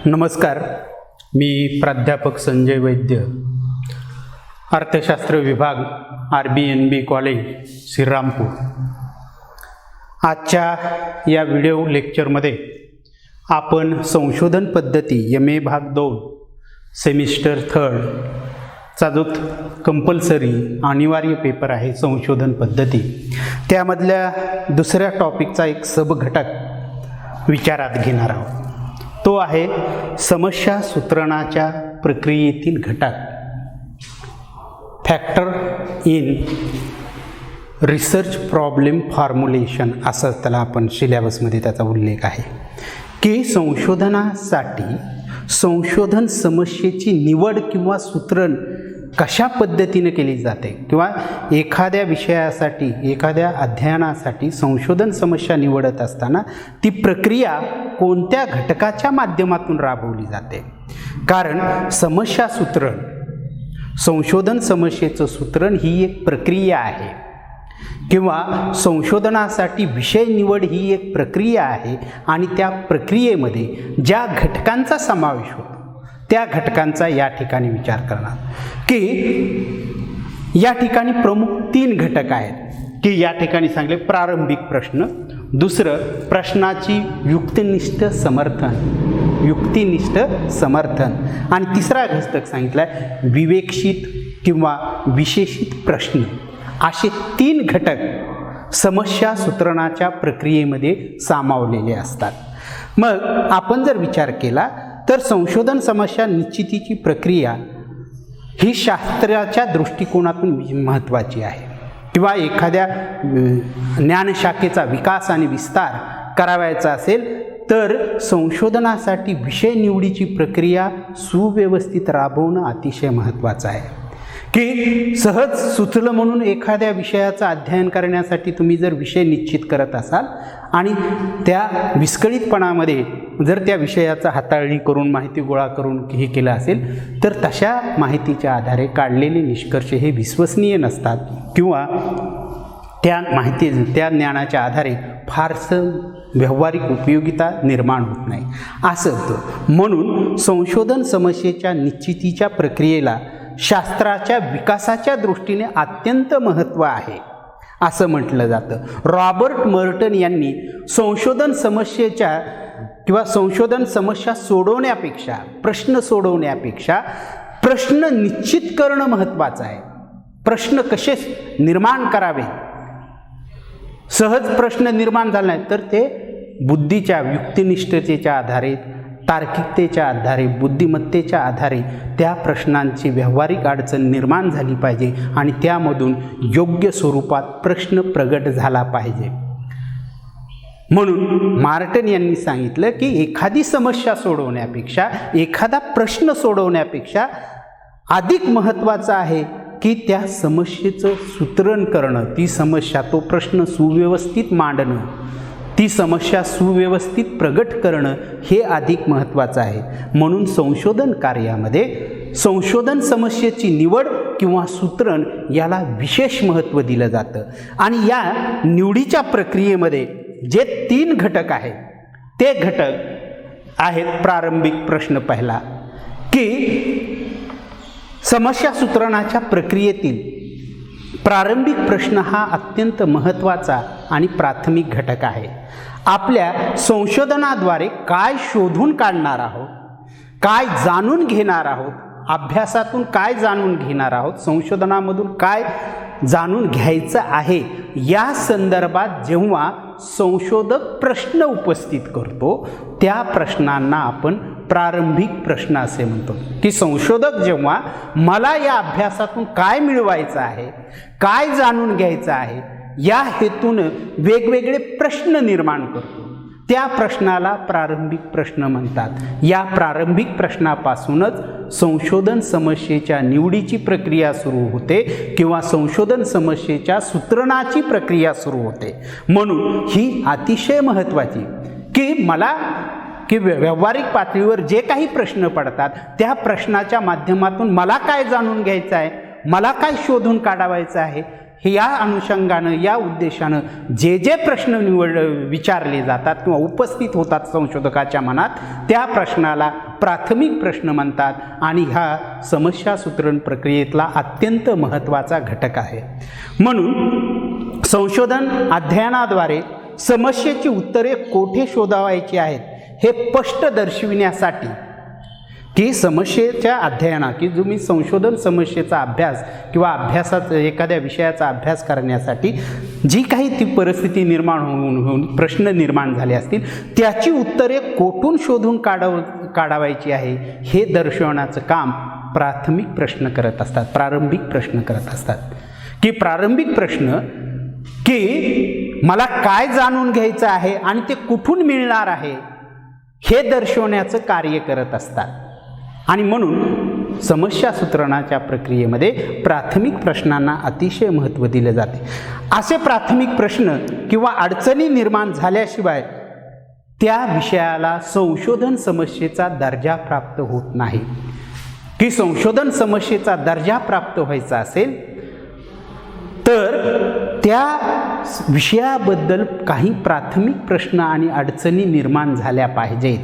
नमस्कार, मी प्राध्यापक संजय वैद्य, अर्थशास्त्र विभाग, RBNB कॉलेज, श्रीरामपूर. आजच्या या व्हिडिओ लेक्चरमध्ये आपण संशोधन पद्धती MA भाग 2 सेमिस्टर 3 चा जो कंपल्सरी अनिवार्य पेपर आहे संशोधन पद्धती, त्यामधल्या दुसऱ्या टॉपिकचा एक सबघटक विचारात घेणार आहोत. तो आहे समस्या सूत्रणाच्या प्रक्रियेतील घटक, factor in research problem formulation, असं त्याला आपण सिलेबसमध्ये त्याचा उल्लेख आहे की संशोधनासाठी संशोधन समस्येची निवड किंवा सूत्रण कशा पद्धतीने केली जाते किंवा एखाद्या विषयासाठी एखाद्या अध्ययनासाठी संशोधन समस्या निवडत असताना ती प्रक्रिया कोणत्या घटकाच्या माध्यमातून राबवली जाते. कारण समस्या सूत्रण, संशोधन समस्येचं सूत्रण ही एक प्रक्रिया आहे किंवा संशोधनासाठी विषय निवड ही एक प्रक्रिया आहे आणि त्या प्रक्रियेमध्ये ज्या घटकांचा समावेश होतो त्या घटकांचा या ठिकाणी विचार करणार की या ठिकाणी प्रमुख 3 घटक आहेत की या ठिकाणी सांगले प्रारंभिक प्रश्न, दुसरं प्रश्नाची युक्तिनिष्ठ समर्थन आणि तिसरा घटक सांगितला आहे विवेक्षित किंवा विशेषित प्रश्न. असे 3 घटक समस्या सूत्रणाच्या प्रक्रियेमध्ये सामावलेले असतात. मग आपण जर विचार केला तर संशोधन समस्या निश्चितीची प्रक्रिया ही शास्त्राच्या दृष्टिकोनातून महत्त्वाची आहे किंवा एखाद्या ज्ञानशाखेचा विकास आणि विस्तार करावायचा असेल तर संशोधनासाठी विषय निवडीची प्रक्रिया सुव्यवस्थित राबवणं अतिशय महत्त्वाचं आहे. की सहज सुचलं म्हणून एखाद्या विषयाचं अध्ययन करण्यासाठी तुम्ही जर विषय निश्चित करत असाल आणि त्या विस्कळीतपणामध्ये जर त्या विषयाचा हाताळणी करून माहिती गोळा करून हे केलं असेल तर तशा माहितीच्या आधारे काढलेले निष्कर्ष हे विश्वसनीय नसतात किंवा त्या ज्ञानाच्या आधारे फारसं व्यावहारिक उपयोगिता निर्माण होत नाही असं होतं. म्हणून संशोधन समस्येच्या निश्चितीच्या प्रक्रियेला शास्त्राच्या विकासाच्या दृष्टीने अत्यंत महत्त्व आहे असं म्हटलं जातं. रॉबर्ट मर्टन यांनी संशोधन समस्येच्या किंवा संशोधन समस्या सोडवण्यापेक्षा प्रश्न निश्चित करणं महत्त्वाचं आहे. प्रश्न कसे निर्माण करावे, सहज प्रश्न निर्माण झाला नाही तर ते बुद्धीच्या युक्तिनिष्ठतेच्या आधारे, तार्किकतेच्या आधारे, बुद्धिमत्तेच्या आधारे त्या प्रश्नांची व्यावहारिक अडचण निर्माण झाली पाहिजे आणि त्यामधून योग्य स्वरूपात प्रश्न प्रगट झाला पाहिजे. म्हणून मार्टन यांनी सांगितलं की एखादी समस्या सोडवण्यापेक्षा, एखादा प्रश्न सोडवण्यापेक्षा अधिक महत्त्वाचं आहे की त्या समस्येचं सूत्रण करणं, ती समस्या, तो प्रश्न सुव्यवस्थित मांडणं, ती समस्या सुव्यवस्थित प्रगट करणं हे अधिक महत्त्वाचं आहे. म्हणून संशोधन कार्यामध्ये संशोधन समस्येची निवड किंवा सूत्रण याला विशेष महत्त्व दिलं जातं. आणि या निवडीच्या प्रक्रियेमध्ये जे 3 घटक आहेत ते घटक आहेत प्रारंभिक प्रश्न पहिला, की समस्या सूत्रणाच्या प्रक्रियेतील प्रारंभिक प्रश्न हा अत्यंत महत्त्वाचा आणि प्राथमिक घटक आहे. आपल्या संशोधनाद्वारे काय शोधून काढणार आहोत, काय जाणून घेणार आहोत, अभ्यासातून काय जाणून घेणार आहोत, संशोधनामधून काय जाणून घ्यायचं आहे, या संदर्भात जेव्हा संशोधक प्रश्न उपस्थित करतो त्या प्रश्नांना आपण प्रारंभिक प्रश्न असे म्हणतो. की संशोधक जेव्हा मला या अभ्यासातून काय मिळवायचं आहे, काय जाणून घ्यायचं आहे या हेतून वेगवेगळे प्रश्न निर्माण करतो, त्या प्रश्नाला प्रारंभिक प्रश्न म्हणतात. या प्रारंभिक प्रश्नापासूनच संशोधन समस्येच्या निवडीची प्रक्रिया सुरू होते किंवा संशोधन समस्येच्या सूत्रणाची प्रक्रिया सुरू होते. म्हणून ही अतिशय महत्त्वाची की मला की व्यावहारिक पातळीवर जे काही प्रश्न पडतात त्या प्रश्नाच्या माध्यमातून मला काय जाणून घ्यायचं आहे, मला काय शोधून काढावायचं आहे, या अनुषंगानं, या उद्देशानं जे जे प्रश्न विचारले जातात किंवा उपस्थित होतात संशोधकाच्या मनात, त्या प्रश्नाला प्राथमिक प्रश्न म्हणतात आणि हा समस्या सूत्रण प्रक्रियेतला अत्यंत महत्त्वाचा घटक आहे. म्हणून संशोधन अध्ययनाद्वारे समस्येची उत्तरे कोठे शोधावायची आहेत हे स्पष्ट दर्शविण्यासाठी की समस्येच्या अध्ययना की जो मी संशोधन समस्येचा अभ्यास किंवा अभ्यासाचा एखाद्या विषयाचा अभ्यास करण्यासाठी जी काही ती परिस्थिती निर्माण होऊन प्रश्न निर्माण झाले असतील त्याची उत्तरे कोठून शोधून काढावायची आहे हे दर्शवण्याचं काम प्राथमिक प्रश्न करत असतात, प्रारंभिक प्रश्न करत असतात. की प्रारंभिक प्रश्न की मला काय जाणून घ्यायचं आहे आणि ते कुठून मिळणार आहे हे दर्शवण्याचं कार्य करत असतात. आणि म्हणून समस्या सूत्रणाच्या प्रक्रियेमध्ये प्राथमिक प्रश्नांना अतिशय महत्त्व दिले जाते. असे प्राथमिक प्रश्न किंवा अडचणी निर्माण झाल्याशिवाय त्या विषयाला संशोधन समस्येचा दर्जा प्राप्त होत नाही. की संशोधन समस्येचा दर्जा प्राप्त व्हायचा असेल तर त्या विषयाबद्दल काही प्राथमिक प्रश्न आणि अडचणी निर्माण झाल्या पाहिजेत.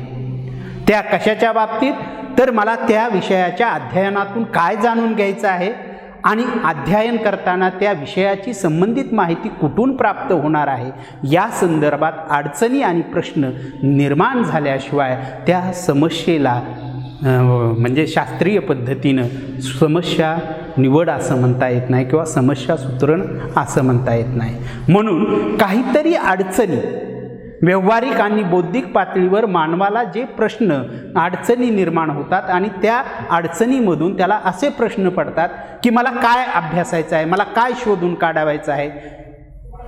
त्या कशाच्या बाबतीत? तर मला त्या विषयाच्या अध्ययनातून काय जाणून घ्यायचं आहे आणि अध्ययन करताना त्या विषयाची संबंधित माहिती कुठून प्राप्त होणार आहे या संदर्भात अडचणी आणि प्रश्न निर्माण झाल्याशिवाय त्या समस्येला म्हणजे शास्त्रीय पद्धतीनं समस्या निवड असं म्हणता येत नाही किंवा समस्या सूत्रण असं म्हणता येत नाही. म्हणून काहीतरी अडचणी व्यावहारिक आणि बौद्धिक पातळीवर मानवाला जे प्रश्न अडचणी निर्माण होतात आणि त्या अडचणीमधून त्याला असे प्रश्न पडतात की मला काय अभ्यासायचं आहे, मला काय शोधून काढावायचं आहे,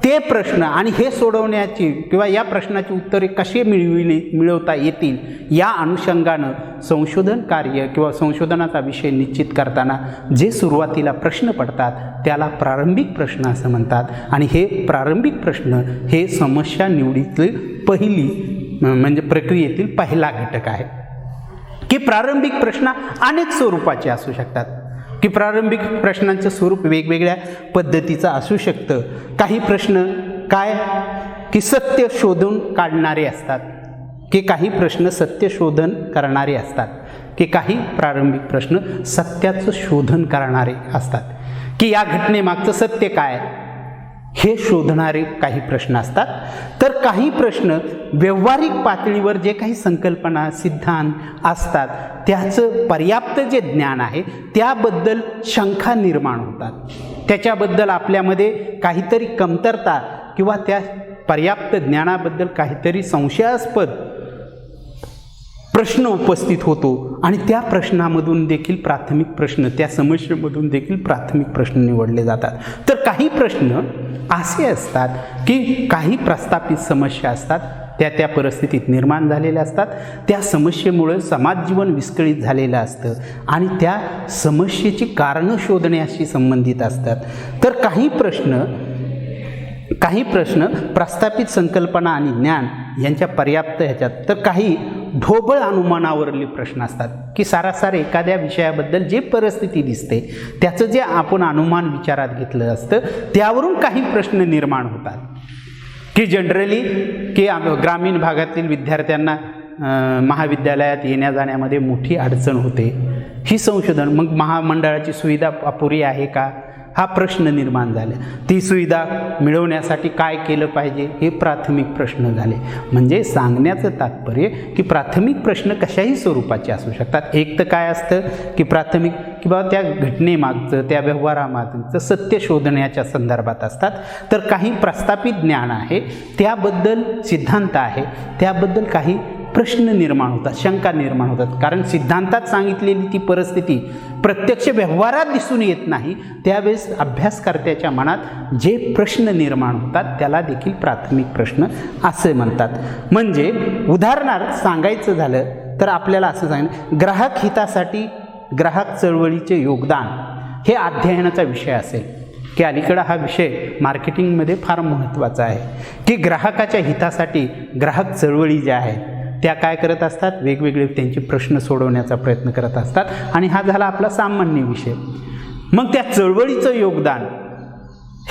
ते प्रश्न आणि हे सोडवण्याची किंवा या प्रश्नाची उत्तरे कसे मिळवता येतील या अनुषंगानं संशोधन कार्य किंवा संशोधनाचा विषय निश्चित करताना जे सुरुवातीला प्रश्न पडतात त्याला प्रारंभिक प्रश्न असं म्हणतात. आणि हे प्रारंभिक प्रश्न हे समस्या निवडीतली पहिली म्हणजे प्रक्रियेतील पहिला घटक आहे. की प्रारंभिक प्रश्न अनेक स्वरूपाचे असू शकतात. की प्रारंभिक प्रश्नांचं स्वरूप वेगवेगळ्या पद्धतीचं असू शकतं. काही प्रश्न काय की सत्य शोधून काढणारे असतात, की काही प्रश्न सत्य शोधन करणारे असतात, की काही प्रारंभिक प्रश्न सत्याचं शोधन करणारे असतात, की या घटनेमागचं सत्य काय हे शोधणारे काही प्रश्न असतात. तर काही प्रश्न व्यावहारिक पातळीवर जे काही संकल्पना सिद्धांत असतात त्याचं पर्याप्त जे ज्ञान आहे त्याबद्दल शंका निर्माण होतात, त्याच्याबद्दल आपल्यामध्ये काहीतरी कमतरता किंवा त्या पर्याप्त ज्ञानाबद्दल काहीतरी संशयास्पद प्रश्न उपस्थित होतो आणि त्या प्रश्नामधून देखील प्राथमिक प्रश्न, त्या समस्येमधून देखील प्राथमिक प्रश्न निवडले जातात. तर काही प्रश्न असे असतात की काही प्रस्थापित समस्या असतात, त्या परिस्थितीत निर्माण झालेल्या असतात, त्या समस्येमुळे समाजजीवन विस्कळीत झालेलं असतं आणि त्या समस्येची कारणं शोधण्याशी संबंधित असतात. तर काही प्रश्न प्रस्थापित संकल्पना आणि ज्ञान यांच्या पर्याप्त ह्याच्यात, तर काही ढोबळ अनुमानावरले प्रश्न असतात की सारासार एखाद्या विषयाबद्दल जे परिस्थिती दिसते त्याचं जे आपण अनुमान विचारात घेतलं असतं त्यावरून काही प्रश्न निर्माण होतात. की जनरली की ग्रामीण भागातील विद्यार्थ्यांना महाविद्यालयात येण्या जाण्यामध्ये मोठी अडचण होते. ही संशोधन मग महामंडळाची सुविधा अपुरी आहे का हा प्रश्न निर्माण झाला. ती सुविधा मिळवण्यासाठी काय केलं पाहिजे हे प्राथमिक प्रश्न झाले. म्हणजे सांगण्याचं तात्पर्य की प्राथमिक प्रश्न कशाही स्वरूपाचे असू शकतात. एक तर काय असतं की प्राथमिक किंवा त्या घटनेमागचं त्या व्यवहारामागचं सत्य शोधण्याच्या संदर्भात असतात. तर काही प्रस्थापित ज्ञान आहे त्याबद्दल सिद्धांत आहे त्याबद्दल काही प्रश्न निर्माण होतात, शंका निर्माण होतात. कारण सिद्धांतात सांगितलेली ती परिस्थिती प्रत्यक्ष व्यवहारात दिसून येत नाही. त्यावेळेस अभ्यासकर्त्याच्या मनात जे प्रश्न निर्माण होतात त्याला देखील प्राथमिक प्रश्न असे म्हणतात. म्हणजे उदाहरणार्थ सांगायचं झालं तर आपल्याला असं सांगितलं ग्राहक हितासाठी ग्राहक चळवळीचे योगदान हे अध्ययनाचा विषय असेल की अलीकडं हा विषय मार्केटिंगमध्ये फार महत्त्वाचा आहे की ग्राहकाच्या हितासाठी ग्राहक चळवळी ज्या आहेत त्या काय करत असतात, वेगवेगळे त्यांचे प्रश्न सोडवण्याचा प्रयत्न करत असतात. आणि हा झाला आपला सामान्य विषय. मग त्या चळवळीचं योगदान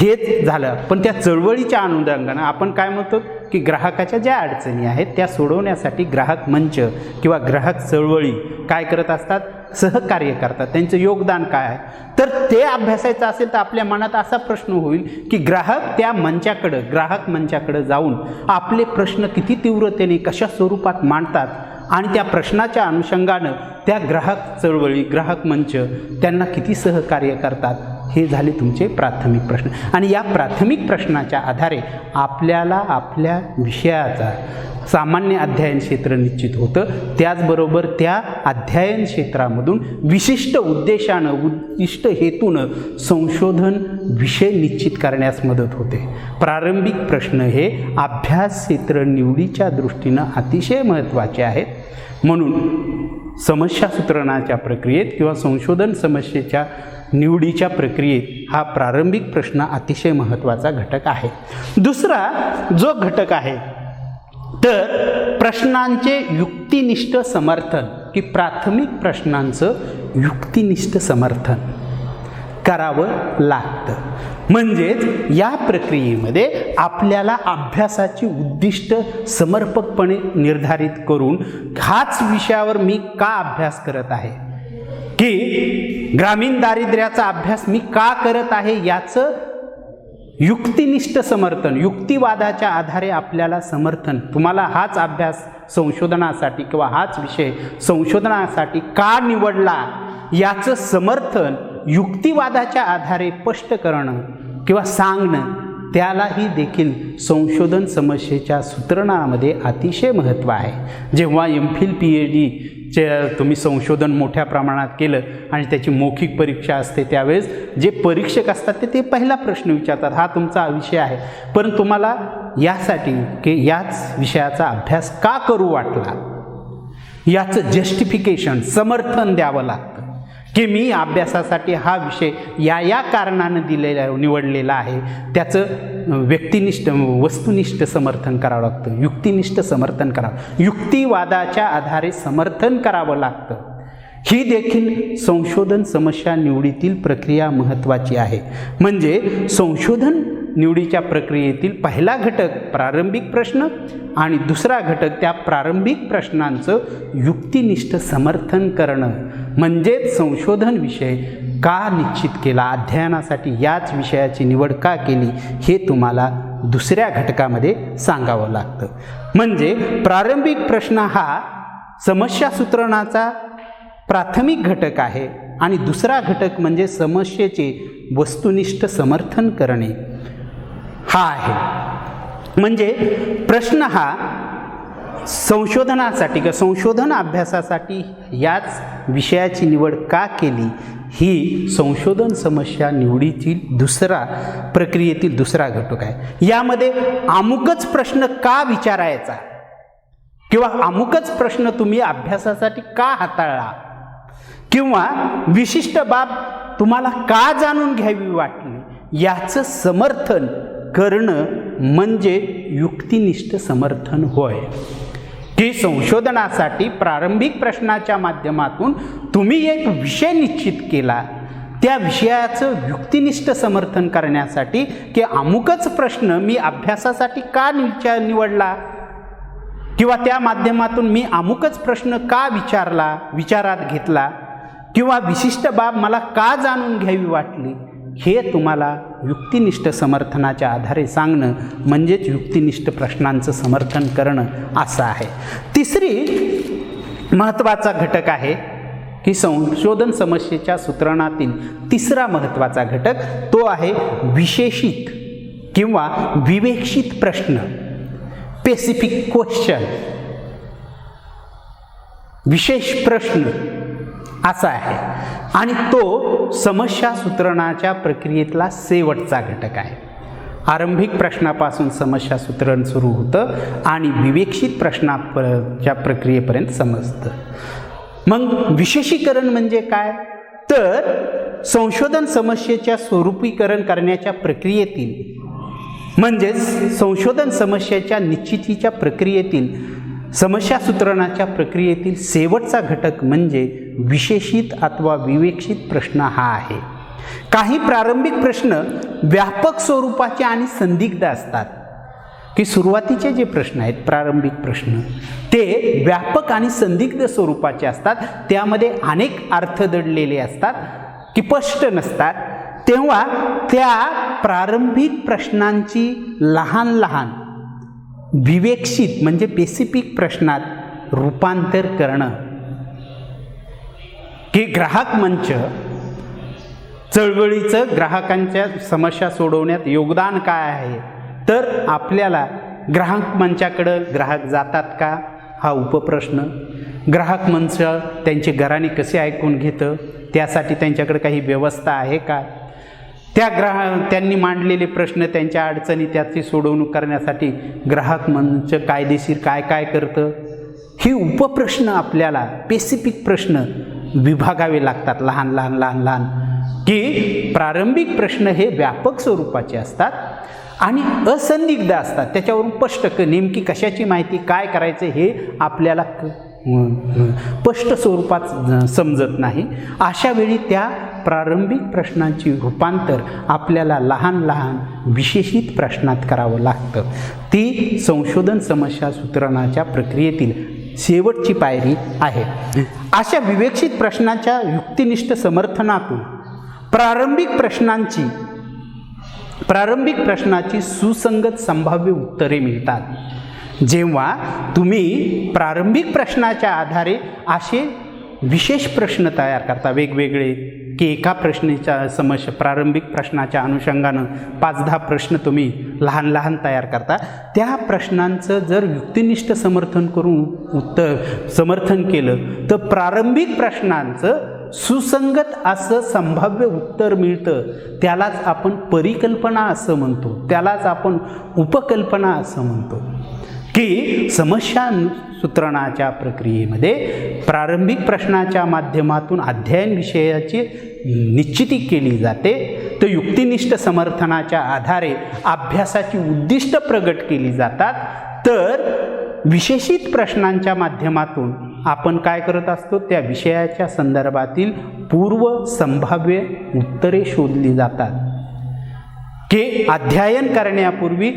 हेच झालं. पण त्या चळवळीच्या अनुषंगानं आपण काय म्हणतो की ग्राहकाच्या ज्या अडचणी आहेत त्या सोडवण्यासाठी ग्राहक मंच किंवा ग्राहक चळवळी काय करत असतात, सहकार्य करतात. त्यांचं योगदान काय आहे, तर ते अभ्यासायचं असेल तर आपल्या मनात असा प्रश्न होईल की ग्राहक मंचाकडं जाऊन आपले प्रश्न किती तीव्रतेने कशा स्वरूपात मांडतात आणि त्या प्रश्नाच्या अनुषंगानं त्या ग्राहक चळवळी, ग्राहक मंच त्यांना किती सहकार्य करतात. हे झाले तुमचे प्राथमिक प्रश्न. आणि या प्राथमिक प्रश्नाच्या आधारे आपल्याला आपल्या विषयाचा सामान्य अध्ययन क्षेत्र निश्चित होतं. त्याचबरोबर त्या अध्ययन क्षेत्रामधून विशिष्ट उद्देशानं, उद्दिष्ट हेतूनं संशोधन विषय निश्चित करण्यास मदत होते. प्रारंभिक प्रश्न हे अभ्यास क्षेत्र निवडीच्या दृष्टीनं अतिशय महत्त्वाचे आहेत. म्हणून समस्या सूत्रणाच्या प्रक्रियेत किंवा संशोधन समस्येच्या निवडीच्या प्रक्रियेत हा प्रारंभिक प्रश्न अतिशय महत्त्वाचा घटक आहे. दुसरा जो घटक आहे तर प्रश्नांचे युक्तिनिष्ठ समर्थन, की प्राथमिक प्रश्नांचं युक्तिनिष्ठ समर्थन करावं लागतं. म्हणजेच या प्रक्रियेमध्ये आपल्याला अभ्यासाची उद्दिष्ट समर्पकपणे निर्धारित करून हाच विषयावर मी का अभ्यास करत आहे, की ग्रामीण दारिद्र्याचा अभ्यास मी का करत आहे याचं युक्तिनिष्ठ समर्थन, युक्तिवादाच्या आधारे आपल्याला समर्थन, तुम्हाला हाच अभ्यास संशोधनासाठी किंवा हाच विषय संशोधनासाठी का निवडला याचं समर्थन युक्तिवादाच्या आधारे स्पष्ट करणं किंवा सांगणं, त्यालाही देखील संशोधन समस्येच्या सूत्रणामध्ये अतिशय महत्त्व आहे. जेव्हा MPhil PhD तुम्ही संशोधन मोठ्या प्रमाणात केलं आणि त्याची मौखिक परीक्षा असते त्यावेळेस जे परीक्षक असतात ते पहिला प्रश्न विचारतात, हा तुमचा विषय आहे पण तुम्हाला यासाठी की याच विषयाचा अभ्यास का करू वाटला याचं जस्टिफिकेशन, समर्थन द्यावं लागतं की मी अभ्यासासाठी हा विषय या कारणानं निवडलेला आहे. त्याचं व्यक्तिनिष्ठ, वस्तुनिष्ठ समर्थन करावं लागतं, युक्तिनिष्ठ समर्थन करावं, युक्तिवादाच्या आधारे समर्थन करावं लागतं. ही देखील संशोधन समस्या निवडीतील प्रक्रिया महत्त्वाची आहे. म्हणजे संशोधन निवडीच्या प्रक्रियेतील पहिला घटक प्रारंभिक प्रश्न आणि दुसरा घटक त्या प्रारंभिक प्रश्नांचं युक्तिनिष्ठ समर्थन करणं. म्हणजेच संशोधन विषय का निश्चित केला, अध्ययनासाठी याच विषयाची निवड का केली हे तुम्हाला दुसऱ्या घटकामध्ये सांगावं लागतं. म्हणजे प्रारंभिक प्रश्न हा समस्या सूत्रणाचा प्राथमिक घटक आहे आणि दुसरा घटक म्हणजे समस्येचे वस्तुनिष्ठ समर्थन करणे हा आहे. म्हणजे प्रश्न हा संशोधनासाठी किंवा संशोधन अभ्यासासाठी याच विषयाची निवड का केली ही संशोधन समस्या निवडीतील प्रक्रियेतील दुसरा घटक आहे. यामध्ये अमुकच प्रश्न का विचारायचा किंवा अमुकच प्रश्न तुम्ही अभ्यासासाठी का हाताळला किंवा विशिष्ट बाब तुम्हाला का जाणून घ्यावी वाटली याचं समर्थन करणं म्हणजे युक्तिनिष्ठ समर्थन होय. की संशोधनासाठी प्रारंभिक प्रश्नाच्या माध्यमातून तुम्ही एक विषय निश्चित केला, त्या विषयाचं युक्तिनिष्ठ समर्थन करण्यासाठी की अमुकच प्रश्न मी अभ्यासासाठी का निवडला किंवा त्या माध्यमातून मी अमुकच प्रश्न का विचारात घेतला किंवा विशिष्ट बाब मला का जाणून घ्यावी वाटली, हे तुम्हाला युक्तिनिष्ठ समर्थनाच्या आधारे सांगणं म्हणजेच युक्तिनिष्ठ प्रश्नांचं समर्थन करणं असं आहे. तिसरी महत्त्वाचा घटक आहे की संशोधन समस्येच्या सूत्रणातील तिसरा महत्त्वाचा घटक तो आहे विशेषित किंवा विवेक्षित प्रश्न, स्पेसिफिक क्वेश्चन, विशेष प्रश्न असा आहे आणि तो समस्या सूत्रणाच्या प्रक्रियेतला शेवटचा घटक आहे. आरंभिक प्रश्नापासून समस्या सूत्रण सुरू होतं आणि विवेक्षित प्रश्नाच्या प्रक्रियेपर्यंत समजतं. मग विशेषीकरण म्हणजे काय, तर संशोधन समस्येच्या स्वरूपीकरण करण्याच्या प्रक्रियेतील म्हणजेच संशोधन समस्येच्या निश्चितीच्या प्रक्रियेतील समस्या सूत्रणाच्या प्रक्रियेतील शेवटचा घटक म्हणजे विशेषित अथवा विवेक्षित प्रश्न हा आहे. काही प्रारंभिक प्रश्न व्यापक स्वरूपाचे आणि संदिग्ध असतात, की सुरुवातीचे जे प्रश्न आहेत प्रारंभिक प्रश्न ते व्यापक आणि संदिग्ध स्वरूपाचे असतात, त्यामध्ये अनेक अर्थ दडलेले असतात की स्पष्ट नसतात. तेव्हा त्या प्रारंभिक प्रश्नांची लहान लहान विवेकशीत म्हणजे स्पेसिफिक प्रश्नात रूपांतर करणं, की ग्राहक मंच चळवळीचं ग्राहकांच्या समस्या सोडवण्यात योगदान काय आहे, तर आपल्याला ग्राहक मंचाकडं ग्राहक जातात का हा उपप्रश्न, ग्राहक मंच त्यांचे घराणे कसे ऐकून घेतं त्यासाठी त्यांच्याकडे काही व्यवस्था आहे का, त्यांनी मांडलेले प्रश्न त्यांच्या अडचणी त्याची सोडवणूक करण्यासाठी ग्राहक मंच कायदेशीर काय काय करतं, हे उपप्रश्न आपल्याला स्पेसिफिक प्रश्न विभागावे लागतात लहान लहान लहान लहान, की प्रारंभिक प्रश्न हे व्यापक स्वरूपाचे असतात आणि असंदिग्ध असतात, त्याच्यावरून स्पष्ट नेमकी कशाची माहिती काय करायचं हे आपल्याला स्पष्ट स्वरूपात समजत नाही. अशा वेळी त्या प्रारंभिक प्रश्नांची रूपांतर आपल्याला लहान लहान विशेषित प्रश्नात करावं लागतं. ती संशोधन समस्या सूत्रणाच्या प्रक्रियेतील शेवटची पायरी आहे. अशा विवेकशीत प्रश्नाच्या युक्तिनिष्ठ समर्थनातून प्रारंभिक प्रश्नाची सुसंगत संभाव्य उत्तरे मिळतात. जेव्हा तुम्ही प्रारंभिक प्रश्नाच्या आधारे असे विशेष प्रश्न तयार करता वेगवेगळे, की एका प्रश्नाच्या समस्या प्रारंभिक प्रश्नाच्या अनुषंगानं 5-10 प्रश्न तुम्ही लहान लहान तयार करता, त्या प्रश्नांचं जर युक्तिनिष्ठ समर्थन केलं तर प्रारंभिक प्रश्नांचं सुसंगत असं संभाव्य उत्तर मिळतं. त्यालाच आपण परिकल्पना असं म्हणतो, त्यालाच आपण उपकल्पना असं म्हणतो, की समस्या सूत्रणाच्या प्रक्रियेमध्ये प्रारंभिक प्रश्नाच्या माध्यमातून अध्ययन विषयाची निश्चिती केली जाते, तर युक्तिनिष्ठ समर्थनाच्या आधारे अभ्यासाची उद्दिष्ट प्रगट केली जातात. तर विशेषित प्रश्नांच्या माध्यमातून आपण काय करत असतो, त्या विषयाच्या संदर्भातील पूर्व संभाव्य उत्तरे शोधली जातात, की अध्ययन करण्यापूर्वी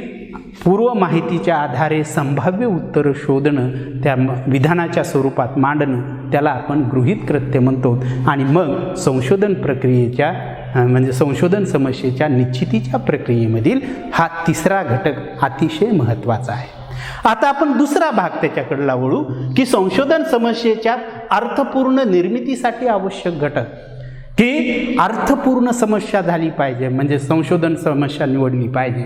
पूर्व माहितीच्या आधारे संभाव्य उत्तरं शोधणं, त्या विधानाच्या स्वरूपात मांडणं, त्याला आपण गृहीत कृत्य म्हणतो. आणि मग संशोधन प्रक्रियेच्या म्हणजे संशोधन समस्येच्या निश्चितीच्या प्रक्रियेमधील हा तिसरा घटक अतिशय महत्त्वाचा आहे. आता आपण दुसरा भाग त्याच्याकडला वळू, की संशोधन समस्येच्या अर्थपूर्ण निर्मितीसाठी आवश्यक घटक, की अर्थपूर्ण समस्या झाली पाहिजे, म्हणजे संशोधन समस्या निवडली पाहिजे,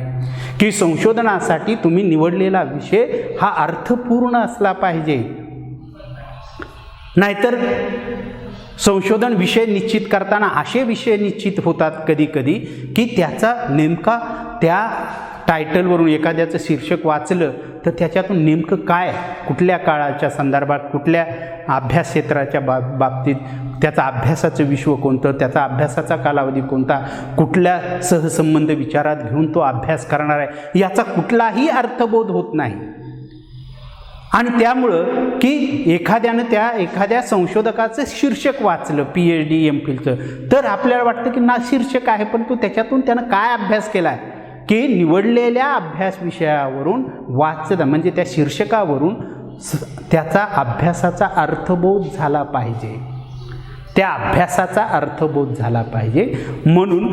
की संशोधनासाठी तुम्ही निवडलेला विषय हा अर्थपूर्ण असला पाहिजे. नाहीतर संशोधन विषय निश्चित करताना असे विषय निश्चित होतात कधी कधी, की त्याचा नेमका त्या टायटलवरून एखाद्याचं शीर्षक वाचलं तर त्याच्यातून नेमकं काय, कुठल्या काळाच्या संदर्भात, कुठल्या अभ्यास क्षेत्राच्या बाबतीत त्याचा अभ्यासाचं विश्व कोणतं, त्याचा अभ्यासाचा कालावधी कोणता, कुठल्या सहसंबंध विचारात घेऊन तो अभ्यास करणार आहे, याचा कुठलाही अर्थबोध होत नाही. आणि त्यामुळं की एखाद्या संशोधकाचं शीर्षक वाचलं PhD MPhilचं, तर आपल्याला वाटतं की ना शीर्षक आहे, पण तो त्याच्यातून त्यानं काय अभ्यास केला आहे, की निवडलेल्या अभ्यास विषयावरून वाचलं, म्हणजे त्या शीर्षकावरून त्याचा अभ्यासाचा अर्थबोध झाला पाहिजे, त्या अभ्यासाचा अर्थबोध झाला पाहिजे. म्हणून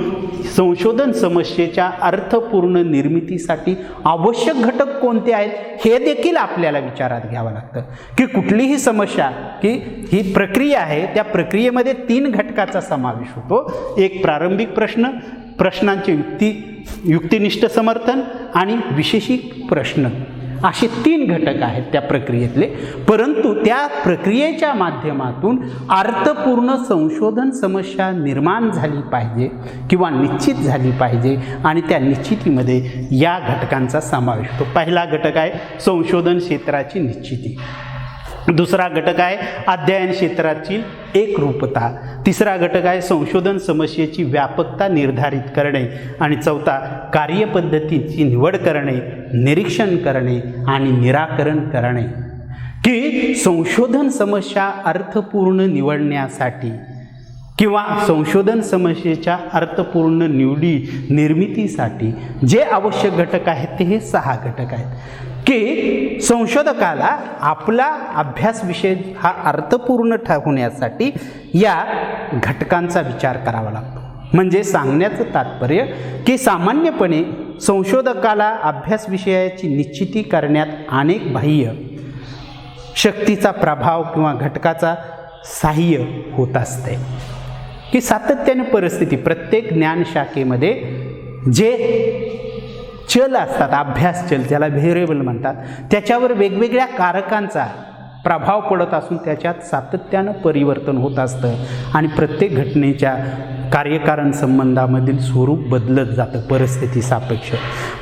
संशोधन समस्येच्या अर्थपूर्ण निर्मितीसाठी आवश्यक घटक कोणते आहेत हे देखील आपल्याला विचारात घ्यावं लागतं. की कुठलीही समस्या, की ही प्रक्रिया आहे, त्या प्रक्रियेमध्ये 3 घटकाचा समावेश होतो. एक प्रारंभिक प्रश्न, प्रश्नांचे युक्तिनिष्ठ समर्थन आणि विशेषित प्रश्न, असे 3 घटक आहेत त्या प्रक्रियेतले. परंतु त्या प्रक्रियेच्या माध्यमातून अर्थपूर्ण संशोधन समस्या निर्माण झाली पाहिजे किंवा निश्चित झाली पाहिजे, आणि त्या निश्चितीमध्ये या घटकांचा समावेश होतो. पहिला घटक आहे संशोधन क्षेत्राची निश्चिती, दुसरा घटक आहे अध्ययन क्षेत्राची एकरूपता, तिसरा घटक आहे संशोधन समस्येची व्यापकता निर्धारित करणे, आणि चौथा कार्यपद्धतीची निवड करणे, निरीक्षण करणे आणि निराकरण करणे. की संशोधन समस्या अर्थपूर्ण निवडण्यासाठी किंवा संशोधन समस्येच्या अर्थपूर्ण निवडी निर्मितीसाठी जे आवश्यक घटक आहेत ते हे 6 घटक आहेत की संशोधकाला आपला अभ्यास विषय हा अर्थपूर्ण होण्यासाठी या घटकांचा विचार करावा लागतो. म्हणजे सांगण्याचं तात्पर्य की सामान्यपणे संशोधकाला अभ्यास विषयाची निश्चिती करण्यात अनेक बाह्य शक्तीचा प्रभाव किंवा घटकाचा सहाय्य होत असते की सातत्याने परिस्थिती प्रत्येक ज्ञानशाखेमध्ये जे चल असतात, अभ्यास चल ज्याला व्हेरिएबल म्हणतात, त्याच्यावर वेगवेगळ्या कारकांचा प्रभाव पडत असून त्याच्यात सातत्यानं परिवर्तन होत असतं आणि प्रत्येक घटनेच्या कार्यकारण संबंधामधील स्वरूप बदलत जातं परिस्थिती सापेक्ष.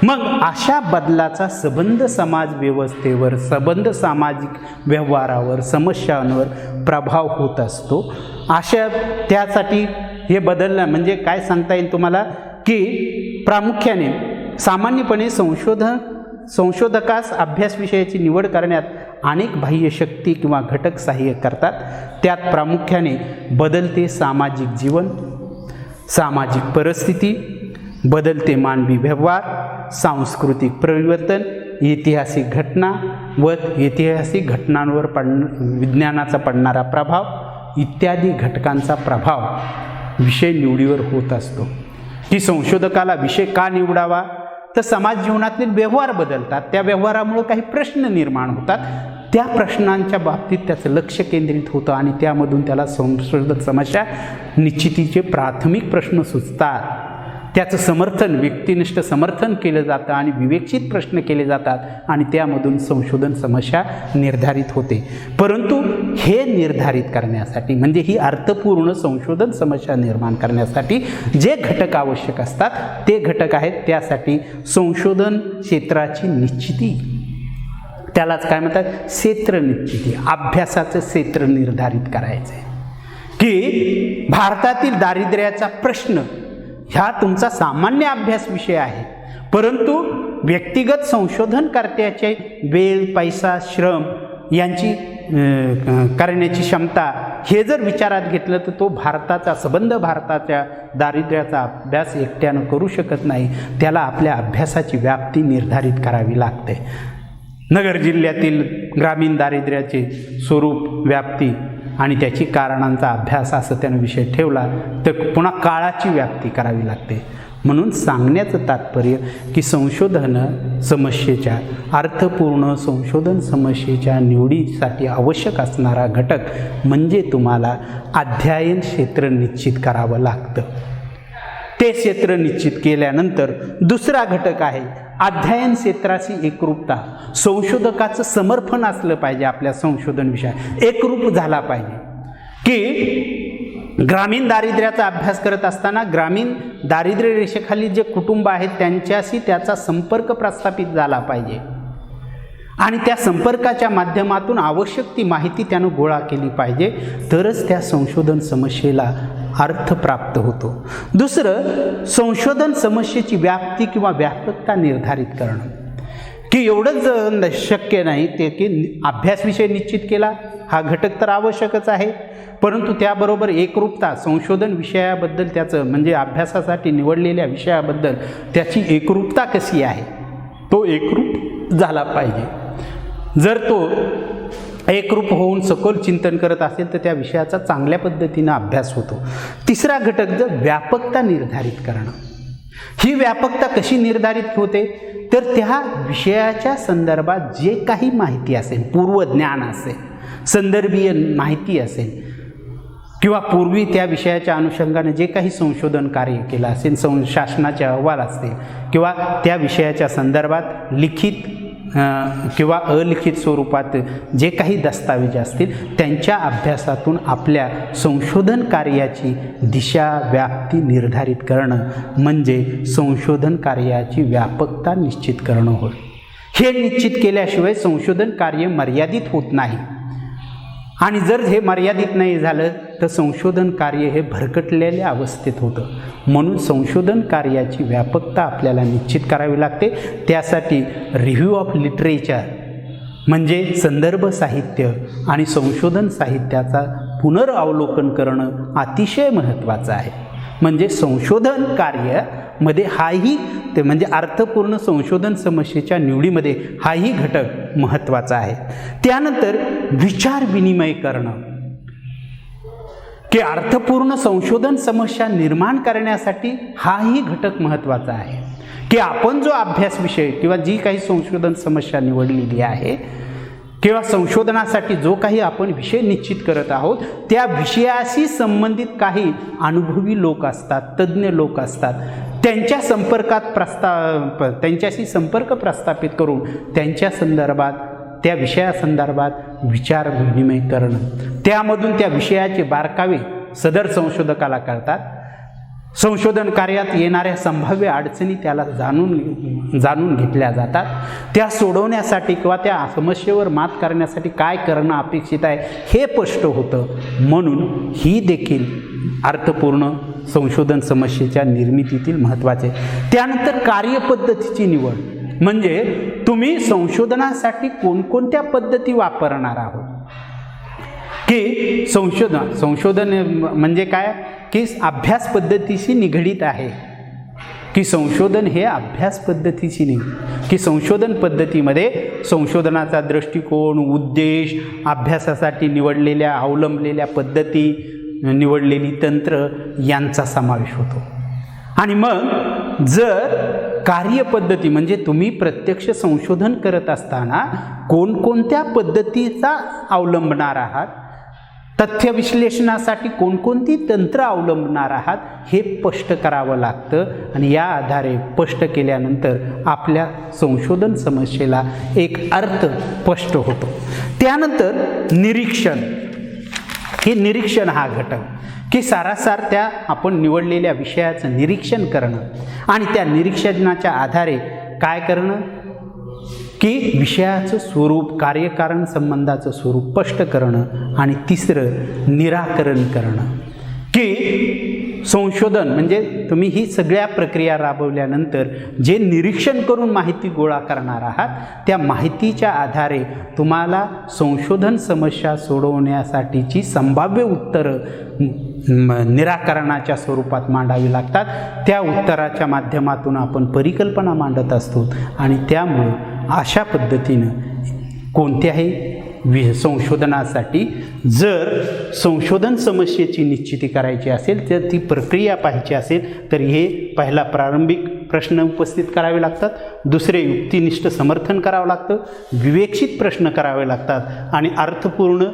मग अशा बदलाचा संबंध समाज व्यवस्थेवर, संबंध सामाजिक व्यवहारावर, समस्यांवर प्रभाव होत असतो. अशा त्यासाठी हे बदलणं म्हणजे काय सांगता येईल तुम्हाला की प्रामुख्याने सामान्यपणे संशोधकास अभ्यास विषयाची निवड करण्यात अनेक बाह्य शक्ती किंवा घटक सहाय्य करतात. त्यात प्रामुख्याने बदलते सामाजिक जीवन, सामाजिक परिस्थिती, बदलते मानवी व्यवहार, सांस्कृतिक परिवर्तन, ऐतिहासिक घटना व ऐतिहासिक घटनांवर विज्ञानाचा पडणारा प्रभाव इत्यादी घटकांचा प्रभाव विषय निवडीवर होत असतो. की संशोधकाला विषय का निवडावा तर समाज जीवनातील व्यवहार बदलतात, त्या व्यवहारामुळे काही प्रश्न निर्माण होतात, त्या प्रश्नांच्या बाबतीत त्याचं लक्ष केंद्रित होतं आणि त्यामधून त्याला संशोधन समस्या निश्चितीचे प्राथमिक प्रश्न सुचतात. त्याचं समर्थन, व्यक्तिनिष्ठ समर्थन केलं जातं आणि विवेचित प्रश्न केले जातात आणि त्यामधून संशोधन समस्या निर्धारित होते. परंतु हे निर्धारित करण्यासाठी म्हणजे ही अर्थपूर्ण संशोधन समस्या निर्माण करण्यासाठी जे घटक आवश्यक असतात ते घटक आहेत. त्यासाठी संशोधन क्षेत्राची निश्चिती, त्यालाच काय म्हणतात क्षेत्र निश्चिती, अभ्यासाचं क्षेत्र निर्धारित करायचं आहे. की भारतातील दारिद्र्याचा प्रश्न ह्या तुमचा सामान्य अभ्यास विषय आहे, परंतु व्यक्तिगत संशोधनकर्त्याचे वेळ, पैसा, श्रम यांची करण्याची क्षमता हे जर विचारात घेतलं तर तो भारताच्या दारिद्र्याचा अभ्यास एकट्यानं करू शकत नाही. त्याला आपल्या अभ्यासाची व्याप्ती निर्धारित करावी लागते. नगर जिल्ह्यातील ग्रामीण दारिद्र्याचे स्वरूप, व्याप्ती आणि त्याची कारणांचा अभ्यास असं त्यानं विषय ठेवला तर पुन्हा काळाची व्याप्ती करावी लागते. म्हणून सांगण्याचं तात्पर्य की संशोधन समस्येच्या अर्थपूर्ण संशोधन समस्येच्या निवडीसाठी आवश्यक असणारा घटक म्हणजे तुम्हाला अध्ययन क्षेत्र निश्चित करावं लागतं. ते क्षेत्र निश्चित केल्यानंतर दुसरा घटक आहे अध्ययन क्षेत्राची एकरूपता. संशोधकाचं समर्पण असलं पाहिजे आपल्या संशोधन विषयात, एकरूप झाला पाहिजे. की ग्रामीण दारिद्र्याचा अभ्यास करत असताना ग्रामीण दारिद्र्य रेषेखाली जे कुटुंब आहेत त्यांच्याशी त्याचा संपर्क प्रस्थापित झाला पाहिजे आणि त्या संपर्काच्या माध्यमातून आवश्यक ती माहिती त्यानं गोळा केली पाहिजे, तरच त्या संशोधन समस्येला अर्थ प्राप्त होतो. दुसरं, संशोधन समस्येची व्याप्ती किंवा व्यापकता निर्धारित करणं. की एवढंच शक्य नाही ते की अभ्यास विषय निश्चित केला, हा घटक तर आवश्यकच आहे, परंतु त्याबरोबर एकरूपता, संशोधन विषयाबद्दल त्याचं म्हणजे अभ्यासासाठी निवडलेल्या विषयाबद्दल त्याची एकरूपता कशी आहे तो एकरूप झाला पाहिजे. जर तो एकरूप होऊन सखोल चिंतन करत असेल तर त्या विषयाचा चांगल्या पद्धतीनं अभ्यास होतो. तिसरा घटक जर व्यापकता निर्धारित करणं. ही व्यापकता कशी निर्धारित होते तर त्या विषयाच्या संदर्भात जे काही माहिती असेल, पूर्वज्ञान असेल, संदर्भीय माहिती असेल किंवा पूर्वी त्या विषयाच्या अनुषंगाने जे काही संशोधन कार्य केलं असेल, शासनाचे अहवाल असतील किंवा त्या विषयाच्या संदर्भात लिखित किंवा अलिखित स्वरूपात जे काही दस्तावेज असतील त्यांच्या अभ्यासातून आपल्या संशोधन कार्याची दिशा, व्याप्ती निर्धारित करणं म्हणजे संशोधन कार्याची व्यापकता निश्चित करणं होय. हे निश्चित केल्याशिवाय संशोधन कार्य मर्यादित होत नाही आणि जर हे मर्यादित नाही झालं तर संशोधन कार्य हे भरकटलेल्या अवस्थेत होतं. म्हणून संशोधन कार्याची व्यापकता आपल्याला निश्चित करावी लागते. त्यासाठी रिव्ह्यू ऑफ लिटरेचर म्हणजे संदर्भ साहित्य आणि संशोधन साहित्याचा पुनरावलोकन करणं अतिशय महत्त्वाचं आहे. म्हणजे संशोधन कार्यामध्ये हाही ते म्हणजे अर्थपूर्ण संशोधन समस्येच्या निवडीमध्ये हाही घटक महत्त्वाचा आहे. त्यानंतर विचार विनिमय करणं, की अर्थपूर्ण संशोधन समस्या निर्माण करण्यासाठी हाही घटक महत्त्वाचा आहे. की आपण जो अभ्यास विषय किंवा जी काही संशोधन समस्या निवडलेली आहे किंवा संशोधनासाठी जो काही आपण विषय निश्चित करत आहोत, त्या विषयाशी संबंधित काही अनुभवी लोक असतात, तज्ज्ञ लोक असतात, त्यांच्या संपर्कात त्यांच्याशी संपर्क प्रस्थापित करून त्यांच्या संदर्भात त्या विषयासंदर्भात विचार विनिमय करणं, त्यामधून त्या विषयाचे बारकावे सदर संशोधकाला कळतात. संशोधन कार्यात येणाऱ्या संभाव्य अडचणी त्याला जाणून घेतल्या जातात. त्या सोडवण्यासाठी किंवा त्या समस्येवर मात करण्यासाठी काय करणं अपेक्षित आहे हे स्पष्ट होतं. म्हणून ही देखील अर्थपूर्ण संशोधन समस्येच्या निर्मितीतील महत्त्वाचे. त्यानंतर कार्यपद्धतीची निवड, म्हणजे तुम्ही संशोधनासाठी कोणकोणत्या पद्धती वापरणार आहोत. की संशोधन म्हणजे काय, की अभ्यास पद्धतीशी निगडीत आहे. की संशोधन हे अभ्यास पद्धतीशी की संशोधन पद्धतीमध्ये संशोधनाचा दृष्टिकोन, उद्देश, अभ्यासासाठी अवलंबलेल्या पद्धती, निवडलेली तंत्र यांचा समावेश होतो. आणि मग जर कार्यपद्धती म्हणजे तुम्ही प्रत्यक्ष संशोधन करत असताना कोणकोणत्या पद्धतीचा अवलंबणार आहात, तथ्य विश्लेषणासाठी कोणकोणती तंत्र अवलंबणार आहात हे स्पष्ट करावं लागतं. आणि या आधारे स्पष्ट केल्यानंतर आपल्या संशोधन समस्येला एक अर्थ स्पष्ट होतो. त्यानंतर निरीक्षण, हे निरीक्षण हा घटक, की सारासार त्या आपण निवडलेल्या विषयाचं निरीक्षण करणं आणि त्या निरीक्षणाच्या आधारे काय करणं, की विषयाचं स्वरूप, कार्यकारण संबंधाचं स्वरूप स्पष्ट करणं. आणि तिसरं निराकरण करणं, की संशोधन म्हणजे तुम्ही ही सगळ्या प्रक्रिया राबवल्यानंतर जे निरीक्षण करून माहिती गोळा करणार आहात, त्या माहितीच्या आधारे तुम्हाला संशोधन समस्या सोडवण्यासाठीची संभाव्य उत्तरं निराकरणाच्या स्वरूपात मांडावी लागतात. त्या उत्तराच्या माध्यमातून आपण परिकल्पना मांडत असतो. आणि त्यामुळे अशा पद्धतीनं कोणत्याही संशोधनासाठी जर संशोधन समस्येची निश्चिती करायची असेल, तर ती प्रक्रिया पाहायची असेल तर हे पहिला प्रारंभिक प्रश्न उपस्थित करावे लागतात, दुसरे युक्तिनिष्ठ समर्थन करावं लागतं, विवेकशीत प्रश्न करावे लागतात. आणि अर्थपूर्ण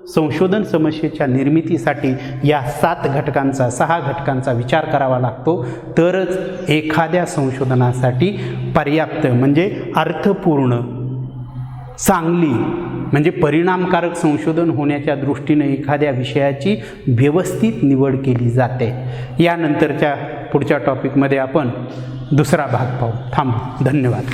संशोधन समस्येच्या निर्मितीसाठी या 6 घटकांचा विचार करावा लागतो. तरच एखाद्या संशोधनासाठी पर्याप्त म्हणजे अर्थपूर्ण, चांगली म्हणजे परिणामकारक संशोधन होण्याच्या दृष्टीने एखाद्या विषयाची व्यवस्थित निवड केली जाते. यानंतरच्या पुढच्या टॉपिकमध्ये आपण दुसरा भाग पाहू. धन्यवाद.